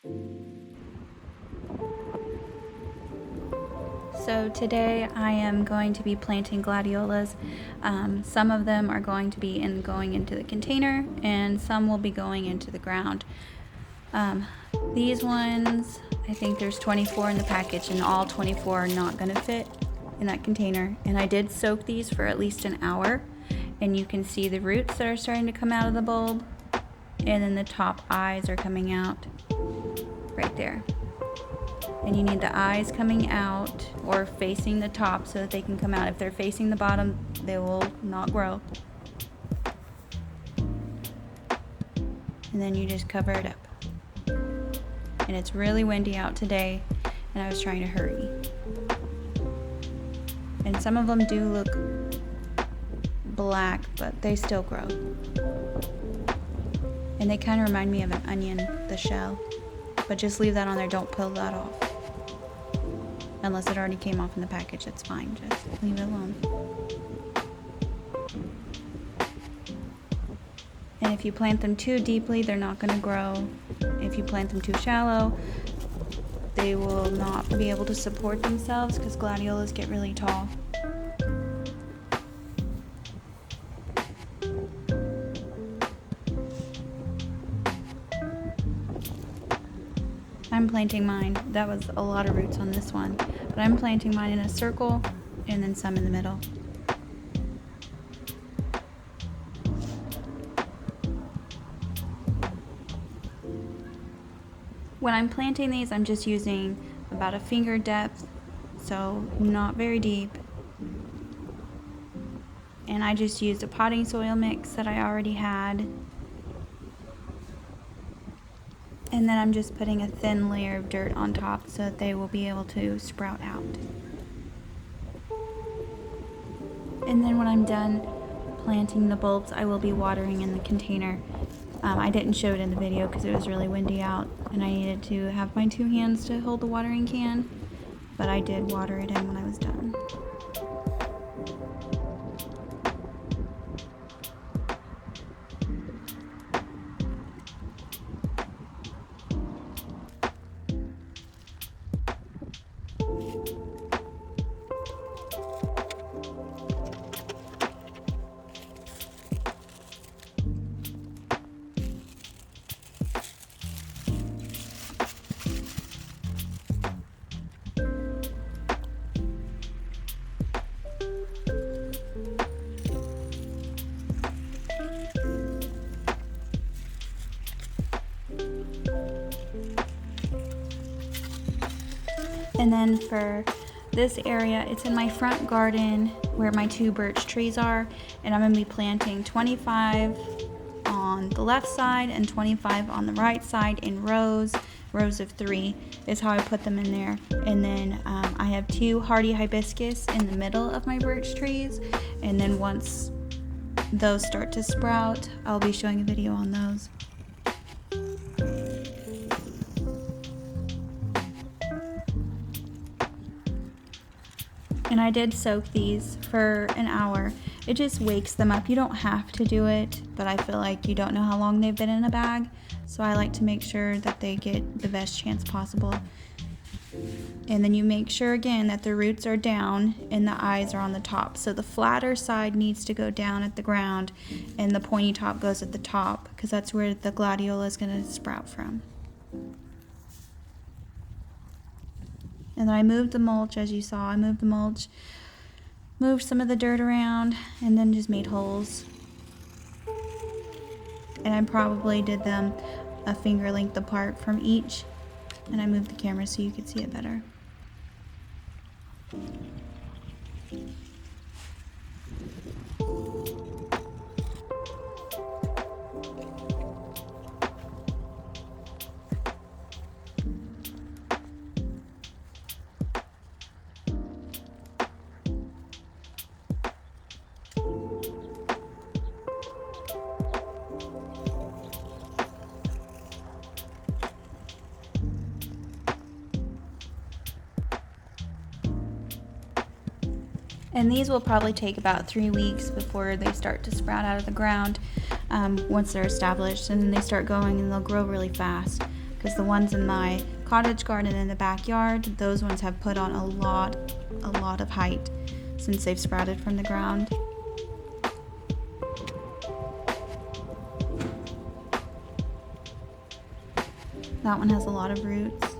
So today I am going to be planting gladiolus. Some of them are going to be going into the container, and some will be going into the ground. These ones, I think there's 24 in the package, and all 24 are not going to fit in that container. And I did soak these for at least an hour, and you can see the roots that are starting to come out of the bulb, and then the top eyes are coming out right there. And you need the eyes coming out or facing the top so that they can come out. If they're facing the bottom, they will not grow. And then you just cover it up. And it's really windy out today, and I was trying to hurry. And some of them do look black, but they still grow. And they kind of remind me of an onion, the shell. But just leave that on there, don't peel that off. Unless it already came off in the package, it's fine, just leave it alone. And if you plant them too deeply, they're not going to grow. If you plant them too shallow, they will not be able to support themselves because gladiolas get really tall. I'm planting mine. That was a lot of roots on this one, but I'm planting mine in a circle and then some in the middle. When I'm planting these, I'm just using about a finger depth, so not very deep. And I just used a potting soil mix that I already had. And then I'm just putting a thin layer of dirt on top so that they will be able to sprout out. And then when I'm done planting the bulbs, I will be watering in the container. I didn't show it in the video because it was really windy out and I needed to have my 2 hands to hold the watering can, but I did water it in when I was done. And then for this area, it's in my front garden where my 2 birch trees are, and I'm going to be planting 25 on the left side and 25 on the right side in rows of 3 is how I put them in there. And then I have 2 hardy hibiscus in the middle of my birch trees, and then once those start to sprout, I'll be showing a video on those. And I did soak these for an hour. It just wakes them up. You don't have to do it, but I feel like you don't know how long they've been in a bag. So I like to make sure that they get the best chance possible. And then you make sure again that the roots are down and the eyes are on the top. So the flatter side needs to go down at the ground and the pointy top goes at the top because that's where the gladiola is going to sprout from. And then I moved the mulch, as you saw. I moved the mulch, moved some of the dirt around, and then just made holes. And I probably did them a finger length apart from each. And I moved the camera so you could see it better. And these will probably take about 3 weeks before they start to sprout out of the ground once they're established, and then they start going and they'll grow really fast. because the ones in my cottage garden in the backyard, those ones have put on a lot of height since they've sprouted from the ground. That one has a lot of roots.